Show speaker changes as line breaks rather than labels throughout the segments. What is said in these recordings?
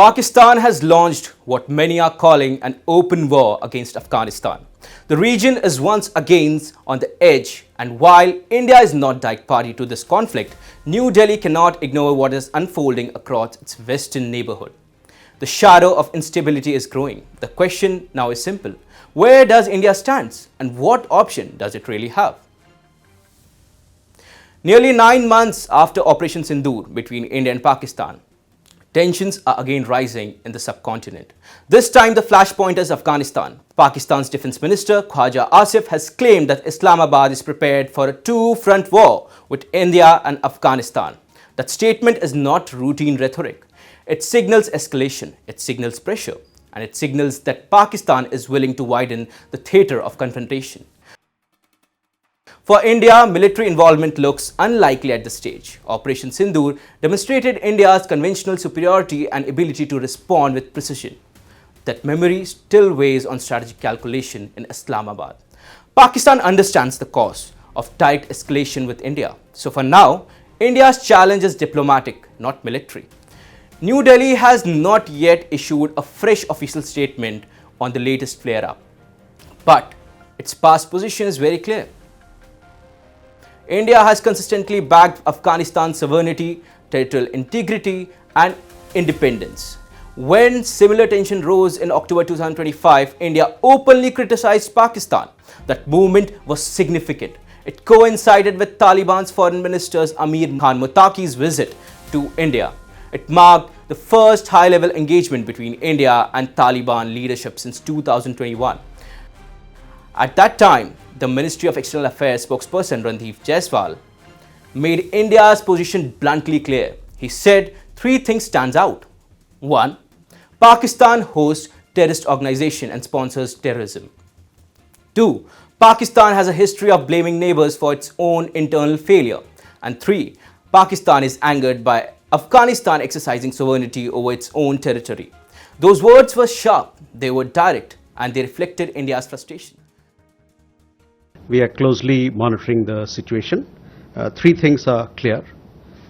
Pakistan has launched what many are calling an open war against Afghanistan. The region is once again on the edge, and while India is not direct party to this conflict, New Delhi cannot ignore what is unfolding across its western neighborhood. The shadow of instability is growing. The question now is simple. Where does India stand, and what option does it really have? Nearly 9 months after Operation Sindoor between India and Pakistan, tensions are again rising in the subcontinent. This time the flashpoint is Afghanistan. Pakistan's Defence Minister Khwaja Asif has claimed that Islamabad is prepared for a two-front war with India and Afghanistan. That statement is not routine rhetoric. It signals escalation, it signals pressure, and it signals that Pakistan is willing to widen the theatre of confrontation. For India, military involvement looks unlikely at this stage. Operation Sindoor demonstrated India's conventional superiority and ability to respond with precision. That memory still weighs on strategic calculation in Islamabad. Pakistan understands the cost of direct escalation with India. So for now, India's challenge is diplomatic, not military. New Delhi has not yet issued a fresh official statement on the latest flare-up. But its past position is very clear. India has consistently backed Afghanistan's sovereignty, territorial integrity, and independence. When similar tension rose in October 2025, India openly criticized Pakistan. That movement was significant. It coincided with Taliban's Foreign Minister Amir Khan Muttaqi's visit to India. It marked the first high-level engagement between India and Taliban leadership since 2021. At that time, the Ministry of External Affairs spokesperson Randeep Jaiswal made India's position bluntly clear. He said 3 things stand out. 1. Pakistan hosts terrorist organization and sponsors terrorism. 2. Pakistan has a history of blaming neighbors for its own internal failure. And 3. Pakistan is angered by Afghanistan exercising sovereignty over its own territory. Those words were sharp, they were direct, and they reflected India's frustration.
We are closely monitoring the situation. 3 things are clear.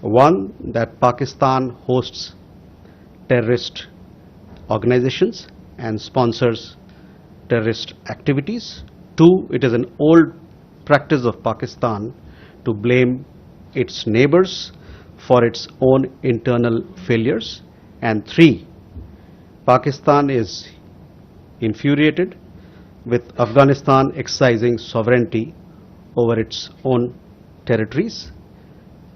1, that Pakistan hosts terrorist organizations and sponsors terrorist activities. 2, it is an old practice of Pakistan to blame its neighbors for its own internal failures. And 3, Pakistan is infuriated with Afghanistan exercising sovereignty over its own territories.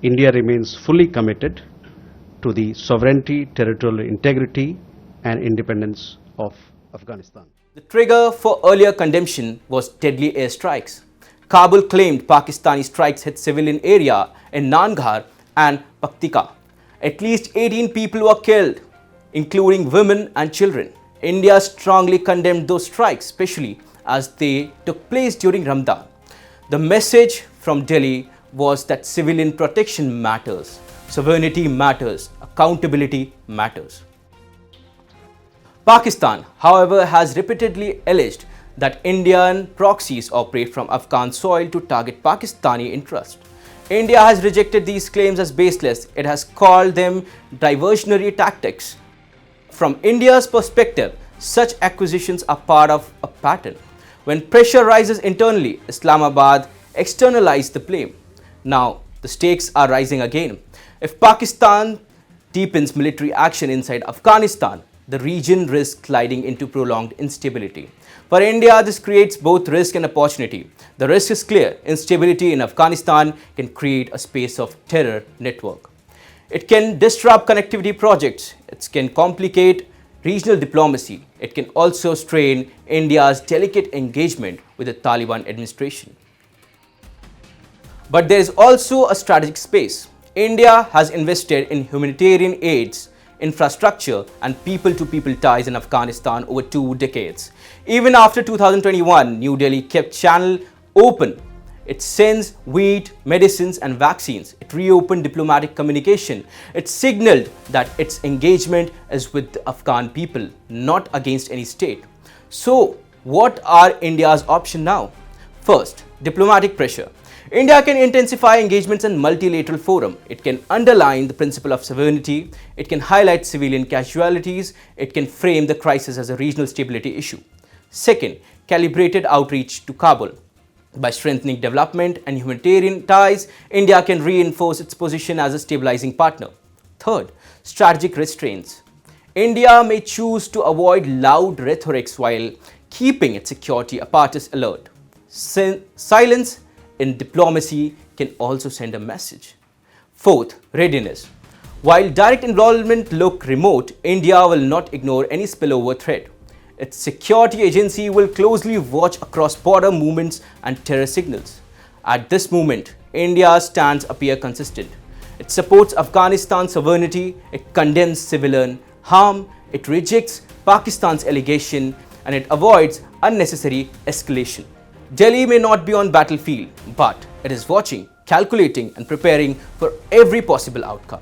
India remains fully committed to the sovereignty, territorial integrity, and independence of Afghanistan.
The trigger for earlier condemnation was deadly airstrikes. Kabul claimed Pakistani strikes hit civilian area in Nangarhar and Paktika. At least 18 people were killed, including women and children. India strongly condemned those strikes, especially as they took place during Ramadan. The message from Delhi was that civilian protection matters, sovereignty matters, accountability matters. Pakistan, however, has repeatedly alleged that Indian proxies operate from Afghan soil to target Pakistani interests. India has rejected these claims as baseless. It has called them diversionary tactics. From India's perspective, such accusations are part of a pattern. When pressure rises internally, Islamabad externalizes the blame. Now, the stakes are rising again. If Pakistan deepens military action inside Afghanistan, the region risks sliding into prolonged instability. For India, this creates both risk and opportunity. The risk is clear. Instability in Afghanistan can create a space of terror network. It can disrupt connectivity projects. It can complicate regional diplomacy. It can also strain India's delicate engagement with the Taliban administration. But there is also a strategic space. India has invested in humanitarian aids, infrastructure, and people-to-people ties in Afghanistan over 2 decades. Even after 2021, New Delhi kept channel open. It sends wheat, medicines, and vaccines. It reopened diplomatic communication. It signaled that its engagement is with the Afghan people, not against any state. So, what are India's options now? First, diplomatic pressure. India can intensify engagements in multilateral forum. It can underline the principle of sovereignty. It can highlight civilian casualties. It can frame the crisis as a regional stability issue. Second, calibrated outreach to Kabul. By strengthening development and humanitarian ties, India can reinforce its position as a stabilizing partner. Third, strategic restraints. India may choose to avoid loud rhetorics while keeping its security apparatus alert. Silence in diplomacy can also send a message. Fourth, readiness. While direct involvement looks remote, India will not ignore any spillover threat. Its security agency will closely watch cross-border movements and terror signals. At this moment, India's stance appear consistent. It supports Afghanistan's sovereignty, it condemns civilian harm, it rejects Pakistan's allegation, and it avoids unnecessary escalation. Delhi may not be on battlefield, but it is watching, calculating, and preparing for every possible outcome.